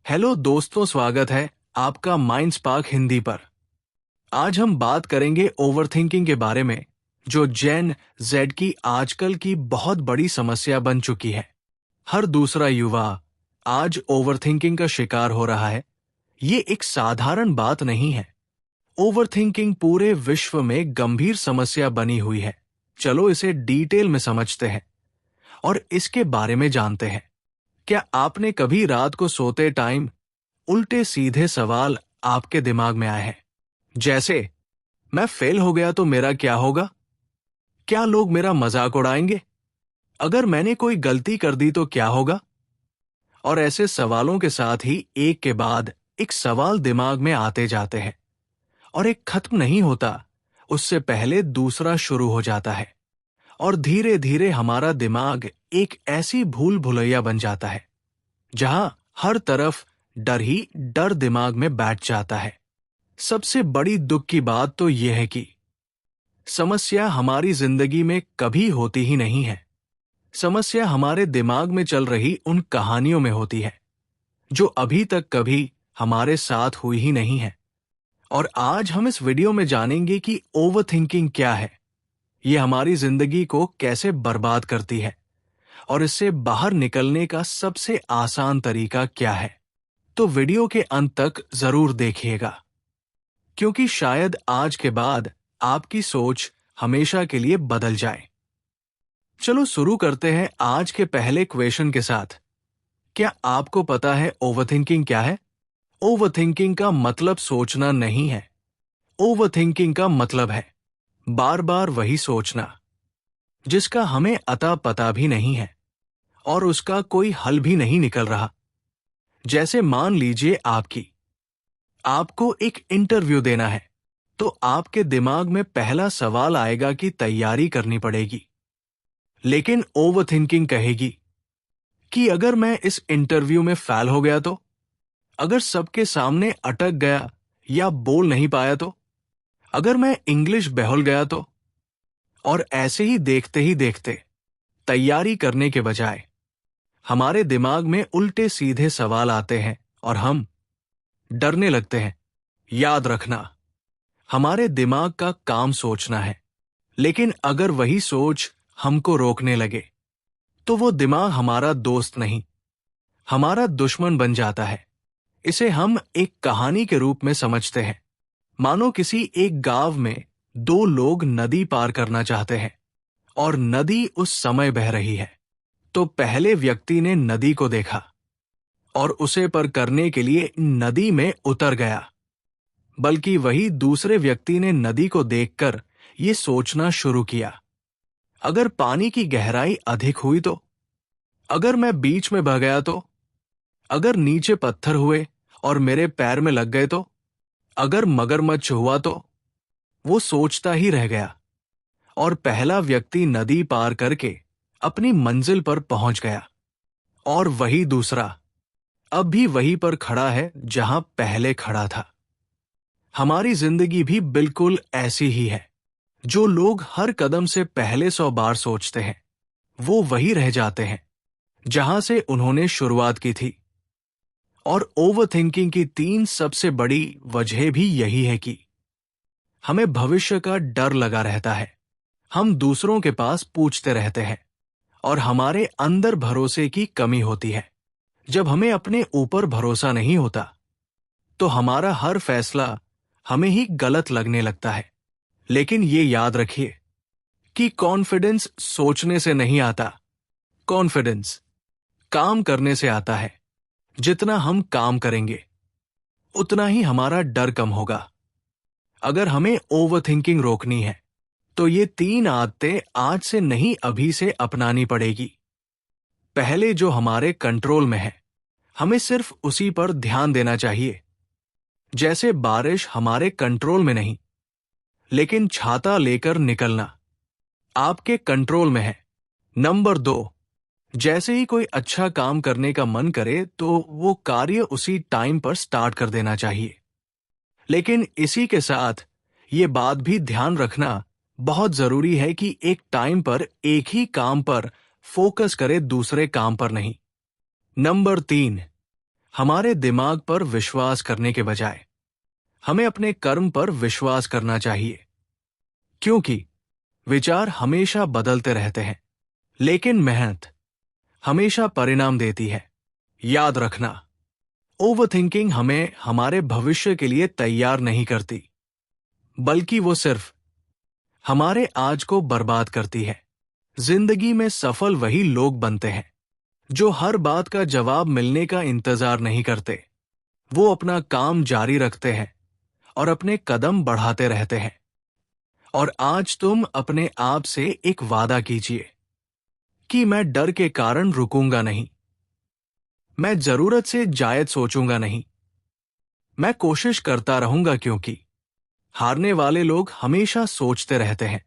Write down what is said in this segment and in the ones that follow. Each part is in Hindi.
हेलो दोस्तों, स्वागत है आपका माइंड स्पार्क हिंदी पर। आज हम बात करेंगे ओवरथिंकिंग के बारे में, जो जेन जेड की आजकल की बहुत बड़ी समस्या बन चुकी है। हर दूसरा युवा आज ओवरथिंकिंग का शिकार हो रहा है। ये एक साधारण बात नहीं है। ओवरथिंकिंग पूरे विश्व में गंभीर समस्या बनी हुई है। चलो इसे डिटेल में समझते हैं और इसके बारे में जानते हैं। क्या आपने कभी रात को सोते टाइम उल्टे सीधे सवाल आपके दिमाग में आए हैं? जैसे, मैं फेल हो गया तो मेरा क्या होगा? क्या लोग मेरा मजाक उड़ाएंगे? अगर मैंने कोई गलती कर दी तो क्या होगा? और ऐसे सवालों के साथ ही एक के बाद एक सवाल दिमाग में आते जाते हैं और एक खत्म नहीं होता, उससे पहले दूसरा शुरू हो जाता है और धीरे धीरे हमारा दिमाग एक ऐसी भूल भुलैया बन जाता है जहां हर तरफ डर ही डर दिमाग में बैठ जाता है। सबसे बड़ी दुख की बात तो यह है कि समस्या हमारी जिंदगी में कभी होती ही नहीं है। समस्या हमारे दिमाग में चल रही उन कहानियों में होती है जो अभी तक कभी हमारे साथ हुई ही नहीं है। और आज हम इस वीडियो में जानेंगे कि ओवरथिंकिंग क्या है, ये हमारी जिंदगी को कैसे बर्बाद करती है और इससे बाहर निकलने का सबसे आसान तरीका क्या है। तो वीडियो के अंत तक जरूर देखिएगा, क्योंकि शायद आज के बाद आपकी सोच हमेशा के लिए बदल जाए। चलो शुरू करते हैं आज के पहले क्वेश्चन के साथ। क्या आपको पता है ओवरथिंकिंग क्या है? ओवरथिंकिंग का मतलब सोचना नहीं है। ओवरथिंकिंग का मतलब है बार बार वही सोचना जिसका हमें अता पता भी नहीं है और उसका कोई हल भी नहीं निकल रहा। जैसे मान लीजिए आपको एक इंटरव्यू देना है, तो आपके दिमाग में पहला सवाल आएगा कि तैयारी करनी पड़ेगी। लेकिन ओवरथिंकिंग कहेगी कि अगर मैं इस इंटरव्यू में फेल हो गया तो, अगर सबके सामने अटक गया या बोल नहीं पाया तो, अगर मैं इंग्लिश बहल गया तो। और ऐसे ही देखते तैयारी करने के बजाय हमारे दिमाग में उल्टे सीधे सवाल आते हैं और हम डरने लगते हैं। याद रखना, हमारे दिमाग का काम सोचना है, लेकिन अगर वही सोच हमको रोकने लगे तो वो दिमाग हमारा दोस्त नहीं, हमारा दुश्मन बन जाता है। इसे हम एक कहानी के रूप में समझते हैं। मानो किसी एक गांव में दो लोग नदी पार करना चाहते हैं और नदी उस समय बह रही है। तो पहले व्यक्ति ने नदी को देखा और उसे पार करने के लिए नदी में उतर गया। बल्कि वही दूसरे व्यक्ति ने नदी को देखकर ये सोचना शुरू किया, अगर पानी की गहराई अधिक हुई तो, अगर मैं बीच में बह गया तो, अगर नीचे पत्थर हुए और मेरे पैर में लग गए तो, अगर मगरमच्छ हुआ तो। वो सोचता ही रह गया और पहला व्यक्ति नदी पार करके अपनी मंजिल पर पहुंच गया और वही दूसरा अब भी वहीं पर खड़ा है जहां पहले खड़ा था। हमारी जिंदगी भी बिल्कुल ऐसी ही है। जो लोग हर कदम से पहले 100 बार सोचते हैं, वो वही रह जाते हैं जहां से उन्होंने शुरुआत की थी। और ओवरथिंकिंग की 3 सबसे बड़ी वजह भी यही है कि हमें भविष्य का डर लगा रहता है। हम दूसरों के पास पूछते रहते हैं और हमारे अंदर भरोसे की कमी होती है। जब हमें अपने ऊपर भरोसा नहीं होता तो हमारा हर फैसला हमें ही गलत लगने लगता है। लेकिन ये याद रखिए कि कॉन्फिडेंस सोचने से नहीं आता, कॉन्फिडेंस काम करने से आता है। जितना हम काम करेंगे उतना ही हमारा डर कम होगा। अगर हमें ओवरथिंकिंग रोकनी है तो ये 3 आदतें आज से नहीं, अभी से अपनानी पड़ेगी। पहले, जो हमारे कंट्रोल में है, हमें सिर्फ उसी पर ध्यान देना चाहिए। जैसे बारिश हमारे कंट्रोल में नहीं, लेकिन छाता लेकर निकलना आपके कंट्रोल में है। नंबर 2, जैसे ही कोई अच्छा काम करने का मन करे तो वो कार्य उसी टाइम पर स्टार्ट कर देना चाहिए। लेकिन इसी के साथ ये बात भी ध्यान रखना बहुत जरूरी है कि एक टाइम पर एक ही काम पर फोकस करे, दूसरे काम पर नहीं। नंबर 3, हमारे दिमाग पर विश्वास करने के बजाय हमें अपने कर्म पर विश्वास करना चाहिए, क्योंकि विचार हमेशा बदलते रहते हैं, लेकिन मेहनत हमेशा परिणाम देती है। याद रखना, ओवरथिंकिंग हमें हमारे भविष्य के लिए तैयार नहीं करती, बल्कि वो सिर्फ हमारे आज को बर्बाद करती है। जिंदगी में सफल वही लोग बनते हैं जो हर बात का जवाब मिलने का इंतजार नहीं करते। वो अपना काम जारी रखते हैं और अपने कदम बढ़ाते रहते हैं। और आज तुम अपने आप से एक वादा कीजिए कि मैं डर के कारण रुकूंगा नहीं, मैं जरूरत से जायद सोचूंगा नहीं, मैं कोशिश करता रहूंगा, क्योंकि हारने वाले लोग हमेशा सोचते रहते हैं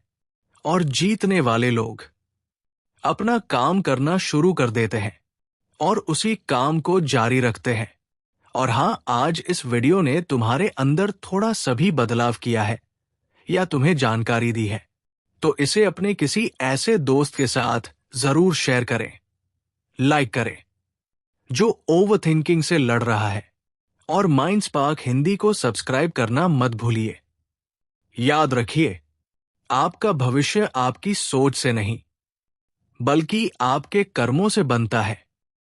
और जीतने वाले लोग अपना काम करना शुरू कर देते हैं और उसी काम को जारी रखते हैं। और हां, आज इस वीडियो ने तुम्हारे अंदर थोड़ा सभी बदलाव किया है या तुम्हें जानकारी दी है, तो इसे अपने किसी ऐसे दोस्त के साथ जरूर शेयर करें, लाइक करें, जो ओवरथिंकिंग से लड़ रहा है, और माइंड स्पार्क हिंदी को सब्सक्राइब करना मत भूलिए। याद रखिए, आपका भविष्य आपकी सोच से नहीं, बल्कि आपके कर्मों से बनता है।